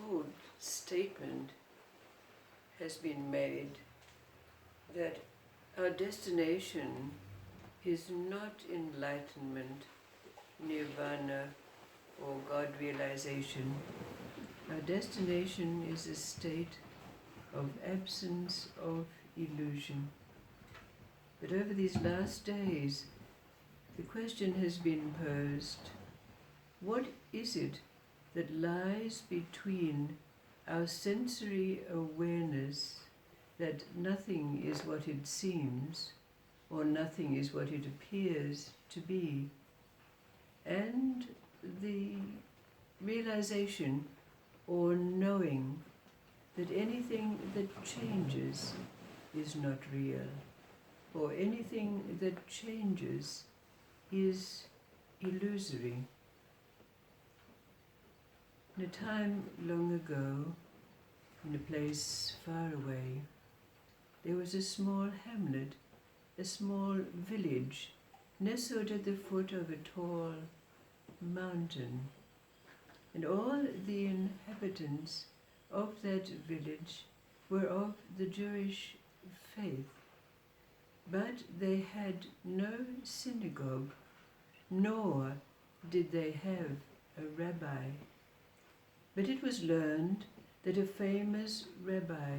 bold statement has been made that our destination is not enlightenment, nirvana, or God realization. Our destination is a state of absence of illusion. But over these last days, the question has been posed, what is it that lies between our sensory awareness that nothing is what it seems, or nothing is what it appears to be, and the realization or knowing that anything that changes is not real, or anything that changes is illusory. In a time long ago, in a place far away, there was a small hamlet, a small village, nestled at the foot of a tall mountain. And all the inhabitants of that village were of the Jewish faith, but they had no synagogue, nor did they have a rabbi. But it was learned that a famous rabbi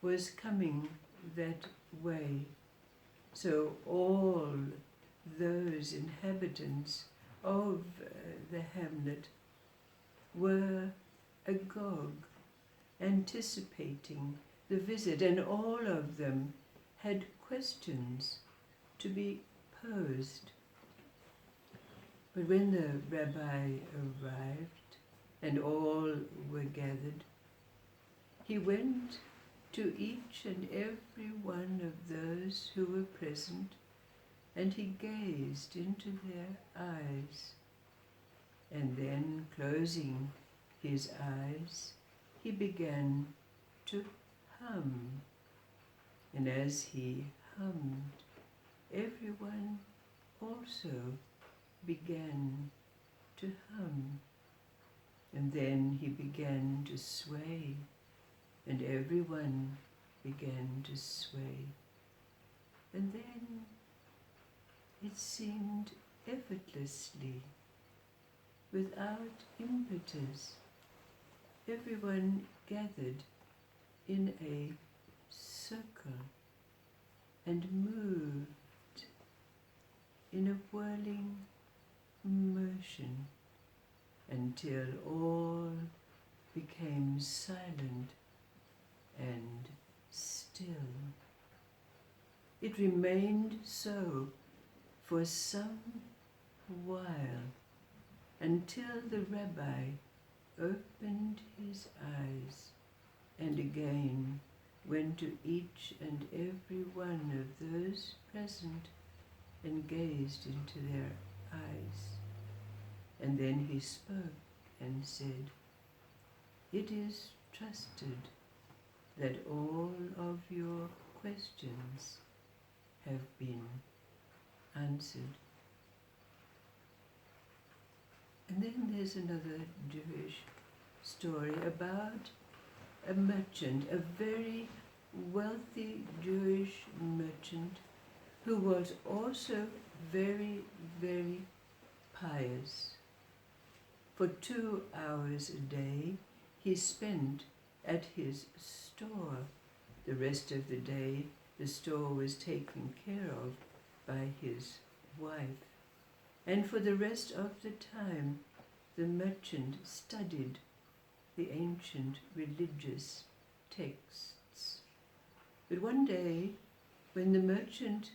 was coming that way. So all those inhabitants of the hamlet were agog, anticipating the visit, and all of them had questions to be posed. But when the rabbi arrived and all were gathered, he went to each and every one of those who were present, and he gazed into their eyes. And then, closing his eyes, he began to hum. And as he hummed, everyone also began to hum. And then he began to sway, and everyone began to sway. And then it seemed effortlessly, without impetus, everyone gathered in a circle and moved in a whirling motion until all became silent and still. It remained so for some while, until the rabbi opened his eyes and again went to each and every one of those present and gazed into their eyes. And then he spoke and said, "It is trusted that all of your questions have been answered." And then there's another Jewish story about a merchant, a very wealthy Jewish merchant who was also very, very pious. For 2 hours a day he spent at his store. The rest of the day the store was taken care of by his wife. And for the rest of the time the merchant studied the ancient religious texts. But one day, when the merchant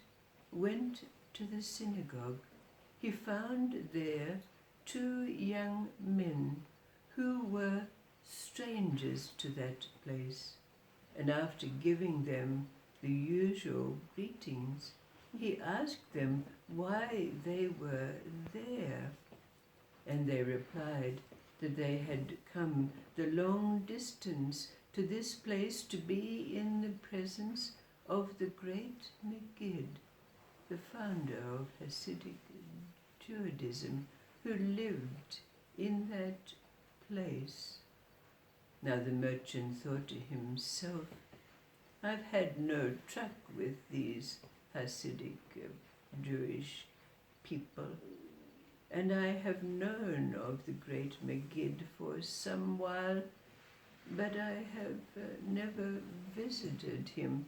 went to the synagogue, he found there 2 young men who were strangers to that place. And after giving them the usual greetings, he asked them why they were there. And they replied that they had come the long distance to this place to be in the presence of the great Megid, the founder of Hasidic Judaism, who lived in that place. Now the merchant thought to himself, I've had no truck with these Hasidic Jewish people, and I have known of the great Megid for some while, but I have never visited him.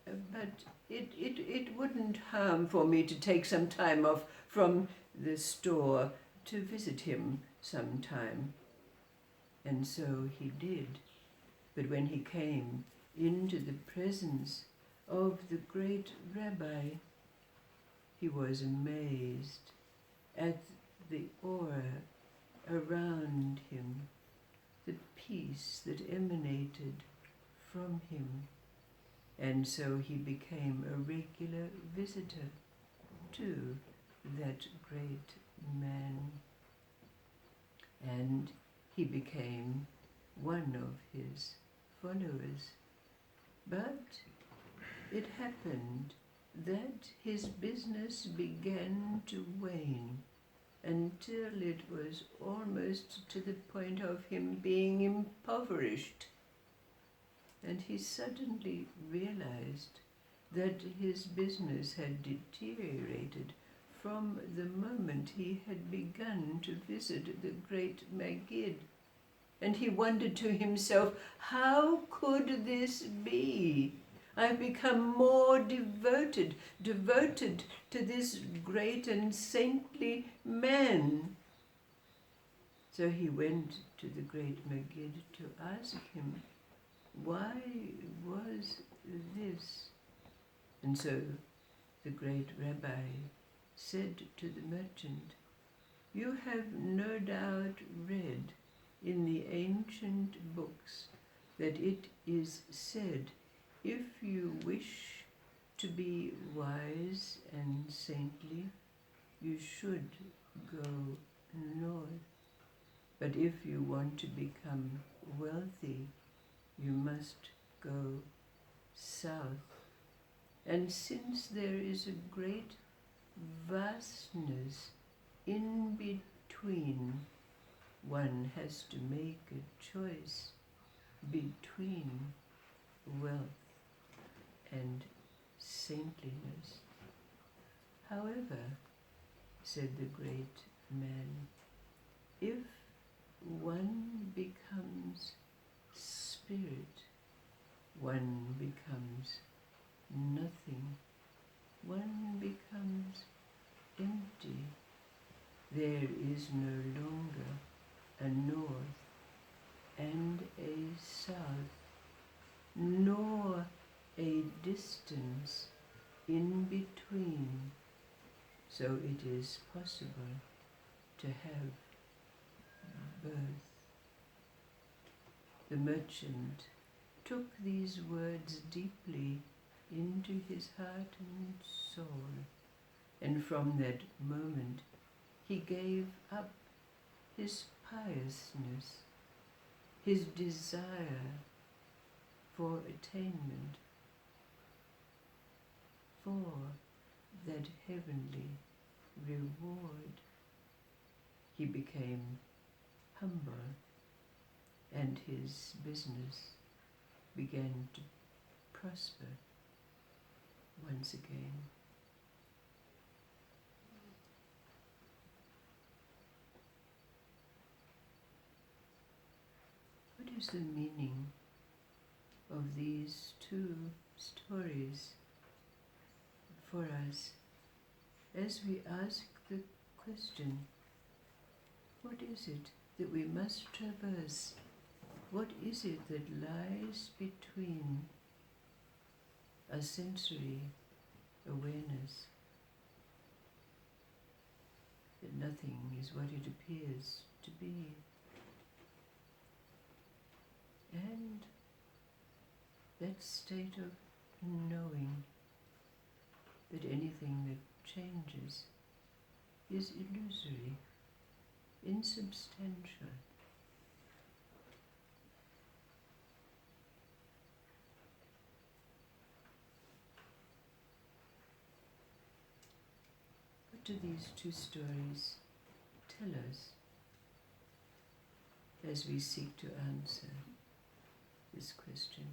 But it wouldn't harm for me to take some time off from the store to visit him sometime. And so he did. But when he came into the presence of the great rabbi, he was amazed at the aura around him, the peace that emanated from him. And so he became a regular visitor to that great man. And he became one of his followers. But it happened that his business began to wane until it was almost to the point of him being impoverished. And he suddenly realized that his business had deteriorated from the moment he had begun to visit the great Megid. And he wondered to himself, how could this be? I've become more devoted to this great and saintly man. So he went to the great Megid to ask him, why was this? And so the great rabbi said to the merchant, you have no doubt read in the ancient books that it is said, if you wish to be wise and saintly, you should go north. But if you want to become wealthy, you must go south. And since there is a great vastness in between, one has to make a choice between wealth and saintliness. However, said the great man, if one becomes spirit, one becomes nothing, one becomes empty. There is no longer a north and a south, nor a distance in between. So it is possible to have birth. The merchant took these words deeply into his heart and soul, and from that moment he gave up his piousness, his desire for attainment, for that heavenly reward. He became humble, and his business began to prosper once again. What is the meaning of these two stories for us as we ask the question, what is it that we must traverse? What is it that lies between a sensory awareness that nothing is what it appears to be, and that state of knowing that anything that changes is illusory, insubstantial? What do these two stories tell us as we seek to answer this question.